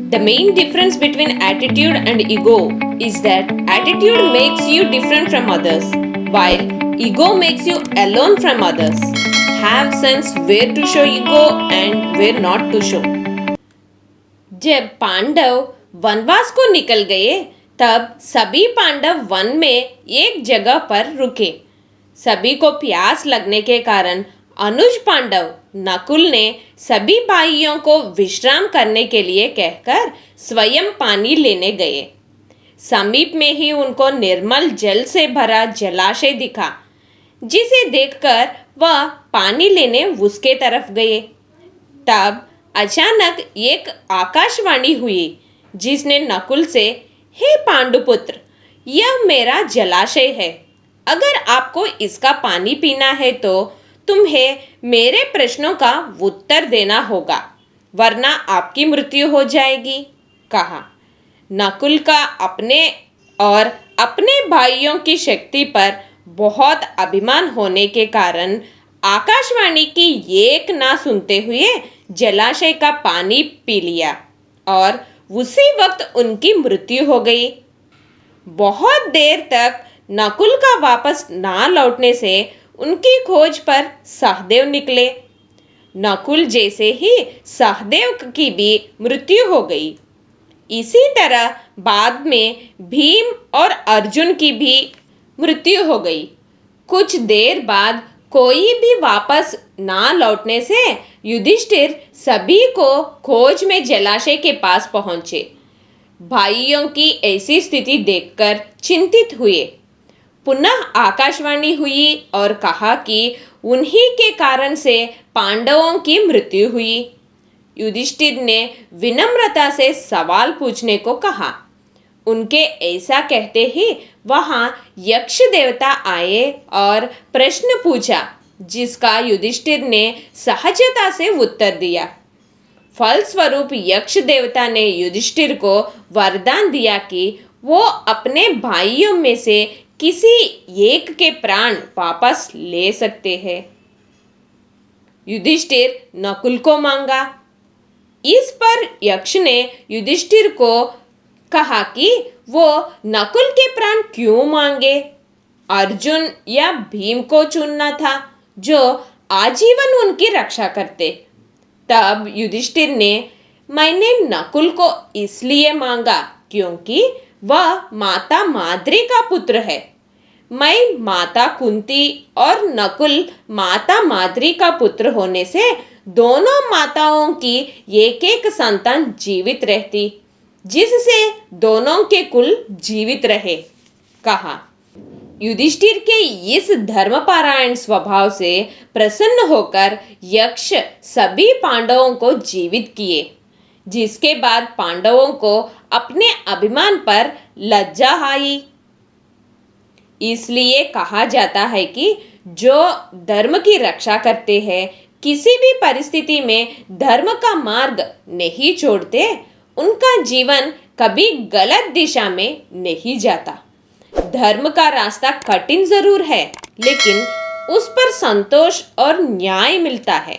The main difference between attitude and ego is that attitude makes you different from others, while ego makes you alone from others. Have sense where to show ego and where not to show. जब पांडव वनवास को निकल गए, तब सभी Pandav one में एक जगह पर रुके। सभी को प्यास लगने के कारण अनुज पांडव नकुल ने सभी भाइयों को विश्राम करने के लिए कहकर स्वयं पानी लेने गए। समीप में ही उनको निर्मल जल से भरा जलाशय दिखा, जिसे देखकर वह पानी लेने उसके तरफ गए। तब अचानक एक आकाशवाणी हुई, जिसने नकुल से, हे पांडुपुत्र, यह मेरा जलाशय है। अगर आपको इसका पानी पीना है तो तुम्हें मेरे प्रश्नों का उत्तर देना होगा, वरना आपकी मृत्यु हो जाएगी, कहा। नकुल का अपने और अपने भाइयों की शक्ति पर बहुत अभिमान होने के कारण आकाशवाणी की एक ना सुनते हुए जलाशय का पानी पी लिया और उसी वक्त उनकी मृत्यु हो गई। बहुत देर तक नकुल का वापस ना लौटने से उनकी खोज पर सहदेव निकले। नकुल जैसे ही सहदेव की भी मृत्यु हो गई। इसी तरह बाद में भीम और अर्जुन की भी मृत्यु हो गई। कुछ देर बाद कोई भी वापस ना लौटने से युधिष्ठिर सभी को खोज में जलाशय के पास पहुंचे। भाइयों की ऐसी स्थिति देखकर चिंतित हुए। पुनः आकाशवाणी हुई और कहा कि उन्हीं के कारण से पांडवों की मृत्यु हुई। युधिष्ठिर ने विनम्रता से सवाल पूछने को कहा। उनके ऐसा कहते ही वहां यक्ष देवता आए और प्रश्न पूछा, जिसका युधिष्ठिर ने सहजता से उत्तर दिया। फलस्वरूप यक्ष देवता ने युधिष्ठिर को वरदान दिया कि वो अपने भाइयों में से किसी एक के प्राण वापस ले सकते हैं। युधिष्ठिर नकुल को मांगा। इस पर यक्ष ने युधिष्ठिर को कहा कि वो नकुल के प्राण क्यों मांगे। अर्जुन या भीम को चुनना था, जो आजीवन उनकी रक्षा करते। तब युधिष्ठिर ने, मैंने नकुल को इसलिए मांगा क्योंकि वह माता माद्री का पुत्र है। मैं माता कुंती और नकुल माता माद्री का पुत्र होने से दोनों माताओं की एक एक संतान जीवित रहती, जिससे दोनों के कुल जीवित रहे, कहा। युधिष्ठिर के इस धर्मपरायण स्वभाव से प्रसन्न होकर यक्ष सभी पांडवों को जीवित किए, जिसके बाद पांडवों को अपने अभिमान पर लज्जा आई। इसलिए कहा जाता है कि जो धर्म की रक्षा करते हैं, किसी भी परिस्थिति में धर्म का मार्ग नहीं छोड़ते, उनका जीवन कभी गलत दिशा में नहीं जाता। धर्म का रास्ता कठिन जरूर है, लेकिन उस पर संतोष और न्याय मिलता है।